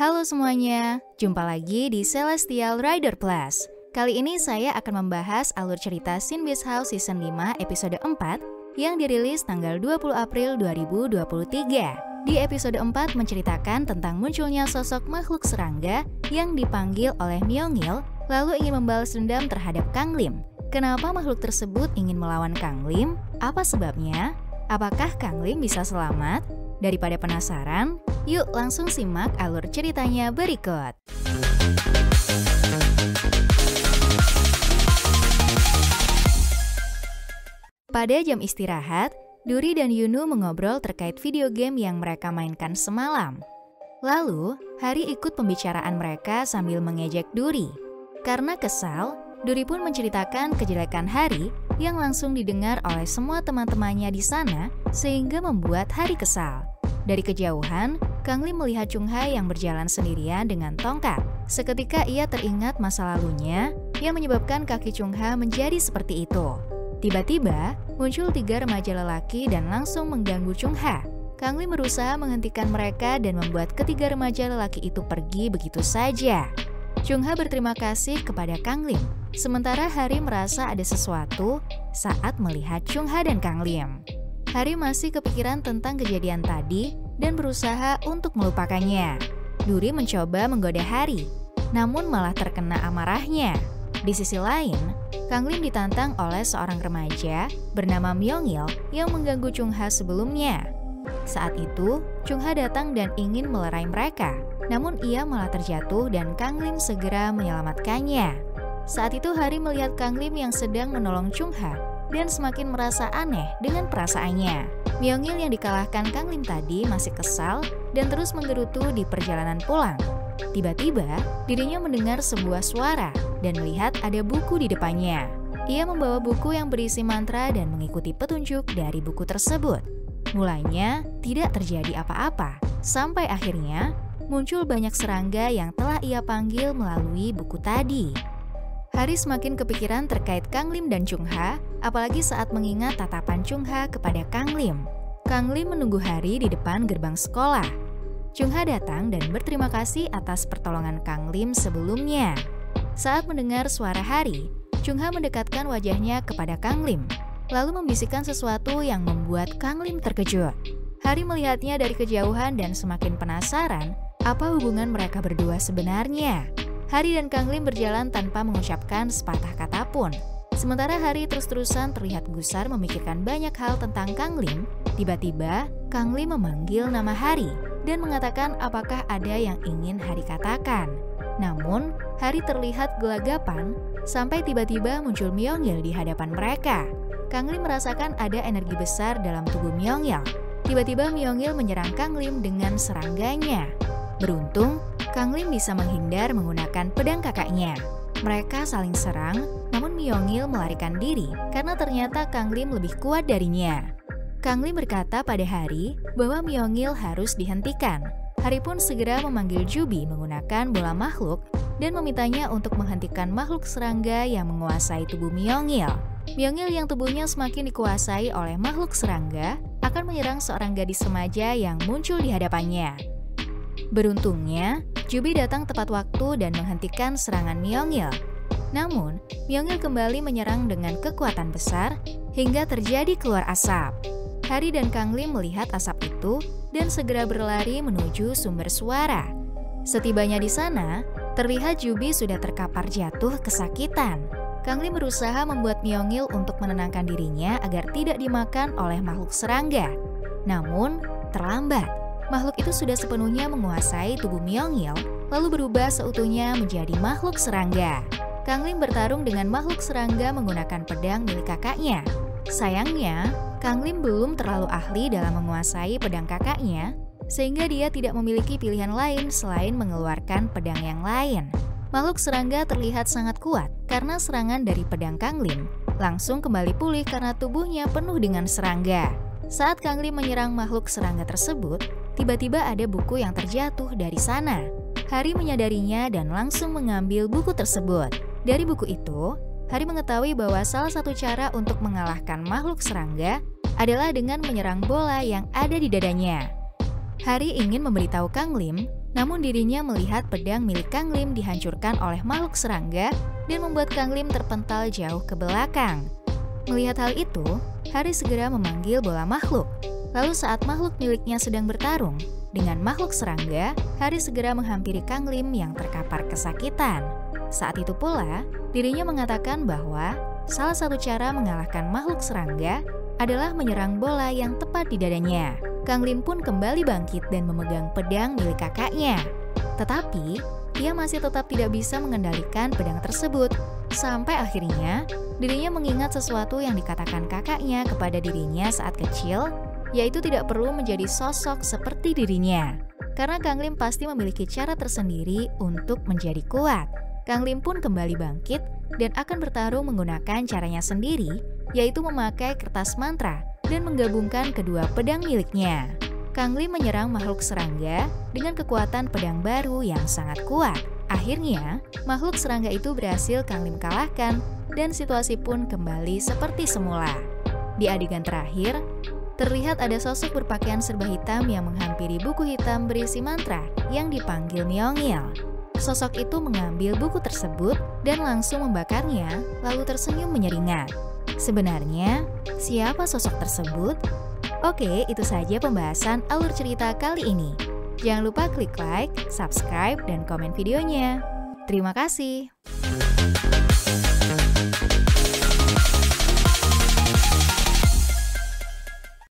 Halo semuanya, jumpa lagi di Celestial Rider Plus. Kali ini saya akan membahas alur cerita Sin Beast House Season 5 episode 4 yang dirilis tanggal 20 April 2023. Di episode 4 menceritakan tentang munculnya sosok makhluk serangga yang dipanggil oleh Myongil lalu ingin membalas dendam terhadap Kang Lim. Kenapa makhluk tersebut ingin melawan Kang Lim? Apa sebabnya? Apakah Kang Lim bisa selamat? Daripada penasaran, yuk langsung simak alur ceritanya berikut. Pada jam istirahat, Duri dan Yunu mengobrol terkait video game yang mereka mainkan semalam. Lalu, Hari ikut pembicaraan mereka sambil mengejek Duri. Karena kesal, Duri pun menceritakan kejelekan Hari yang langsung didengar oleh semua teman-temannya di sana sehingga membuat Hari kesal. Dari kejauhan, Kang Lim melihat Chung Ha yang berjalan sendirian dengan tongkat. Seketika ia teringat masa lalunya yang menyebabkan kaki Chung Ha menjadi seperti itu. Tiba-tiba, muncul 3 remaja lelaki dan langsung mengganggu Chung Ha. Kang Lim berusaha menghentikan mereka dan membuat ketiga remaja lelaki itu pergi begitu saja. Chung Ha berterima kasih kepada Kang Lim, sementara Hari merasa ada sesuatu saat melihat Chung Ha dan Kang Lim. Hari masih kepikiran tentang kejadian tadi dan berusaha untuk melupakannya. Duri mencoba menggoda Hari, namun malah terkena amarahnya. Di sisi lain, Kang Lim ditantang oleh seorang remaja bernama Myongil yang mengganggu Chung Ha sebelumnya. Saat itu, Chung Ha datang dan ingin melerai mereka, namun ia malah terjatuh dan Kang Lim segera menyelamatkannya. Saat itu Hari melihat Kang Lim yang sedang menolong Chung Ha dan semakin merasa aneh dengan perasaannya. Myongil yang dikalahkan Kang Lim tadi masih kesal dan terus menggerutu di perjalanan pulang. Tiba-tiba, dirinya mendengar sebuah suara dan melihat ada buku di depannya. Ia membawa buku yang berisi mantra dan mengikuti petunjuk dari buku tersebut. Mulanya, tidak terjadi apa-apa, sampai akhirnya muncul banyak serangga yang telah ia panggil melalui buku tadi. Hari semakin kepikiran terkait Kang Lim dan Chung Ha, apalagi saat mengingat tatapan Chung Ha kepada Kang Lim. Kang Lim menunggu Hari di depan gerbang sekolah. Chung Ha datang dan berterima kasih atas pertolongan Kang Lim sebelumnya. Saat mendengar suara Hari, Chung Ha mendekatkan wajahnya kepada Kang Lim, lalu membisikkan sesuatu yang membuat Kang Lim terkejut. Hari melihatnya dari kejauhan dan semakin penasaran apa hubungan mereka berdua sebenarnya. Hari dan Kang Lim berjalan tanpa mengucapkan sepatah kata pun. Sementara Hari terus-terusan terlihat gusar memikirkan banyak hal tentang Kang Lim, tiba-tiba Kang Lim memanggil nama Hari dan mengatakan apakah ada yang ingin Hari katakan. Namun, Hari terlihat gelagapan sampai tiba-tiba muncul Myongil di hadapan mereka. Kang Lim merasakan ada energi besar dalam tubuh Myongil. Tiba-tiba Myongil menyerang Kang Lim dengan serangganya. Beruntung, Kang Lim bisa menghindar menggunakan pedang kakaknya. Mereka saling serang, namun Myongil melarikan diri karena ternyata Kang Lim lebih kuat darinya. Kang Lim berkata pada Hari bahwa Myongil harus dihentikan. Hari pun segera memanggil Jubi menggunakan bola makhluk dan memintanya untuk menghentikan makhluk serangga yang menguasai tubuh Myongil. Myongil yang tubuhnya semakin dikuasai oleh makhluk serangga akan menyerang seorang gadis remaja yang muncul di hadapannya. Beruntungnya, Jubi datang tepat waktu dan menghentikan serangan Myongil. Namun, Myongil kembali menyerang dengan kekuatan besar hingga terjadi keluar asap. Hari dan Kang Lim melihat asap itu dan segera berlari menuju sumber suara. Setibanya di sana, terlihat Jubi sudah terkapar jatuh kesakitan. Kang Lim berusaha membuat Myongil untuk menenangkan dirinya agar tidak dimakan oleh makhluk serangga. Namun, terlambat. Makhluk itu sudah sepenuhnya menguasai tubuh Myongil, lalu berubah seutuhnya menjadi makhluk serangga. Kang Lim bertarung dengan makhluk serangga menggunakan pedang milik kakaknya. Sayangnya, Kang Lim belum terlalu ahli dalam menguasai pedang kakaknya, sehingga dia tidak memiliki pilihan lain selain mengeluarkan pedang yang lain. Makhluk serangga terlihat sangat kuat karena serangan dari pedang Kang Lim langsung kembali pulih karena tubuhnya penuh dengan serangga. Saat Kang Lim menyerang makhluk serangga tersebut, tiba-tiba ada buku yang terjatuh dari sana. Hari menyadarinya dan langsung mengambil buku tersebut. Dari buku itu, Hari mengetahui bahwa salah satu cara untuk mengalahkan makhluk serangga adalah dengan menyerang bola yang ada di dadanya. Hari ingin memberitahu Kang Lim Namun dirinya melihat pedang milik Kang Lim dihancurkan oleh makhluk serangga dan membuat Kang Lim terpental jauh ke belakang. Melihat hal itu, Hari segera memanggil bola makhluk. Lalu saat makhluk miliknya sedang bertarung dengan makhluk serangga, Hari segera menghampiri Kang Lim yang terkapar kesakitan. Saat itu pula, dirinya mengatakan bahwa salah satu cara mengalahkan makhluk serangga adalah menyerang bola yang tepat di dadanya. Kang Lim pun kembali bangkit dan memegang pedang milik kakaknya. Tetapi, ia masih tetap tidak bisa mengendalikan pedang tersebut. Sampai akhirnya, dirinya mengingat sesuatu yang dikatakan kakaknya kepada dirinya saat kecil, yaitu tidak perlu menjadi sosok seperti dirinya. Karena Kang Lim pasti memiliki cara tersendiri untuk menjadi kuat. Kang Lim pun kembali bangkit dan akan bertarung menggunakan caranya sendiri, yaitu memakai kertas mantra dan menggabungkan kedua pedang miliknya. Kang Lim menyerang makhluk serangga dengan kekuatan pedang baru yang sangat kuat. Akhirnya, makhluk serangga itu berhasil Kang Lim kalahkan dan situasi pun kembali seperti semula. Di adegan terakhir, terlihat ada sosok berpakaian serba hitam yang menghampiri buku hitam berisi mantra yang dipanggil Myeongil. Sosok itu mengambil buku tersebut dan langsung membakarnya, lalu tersenyum menyeringat. Sebenarnya, siapa sosok tersebut? Oke, itu saja pembahasan alur cerita kali ini. Jangan lupa klik like, subscribe, dan komen videonya. Terima kasih.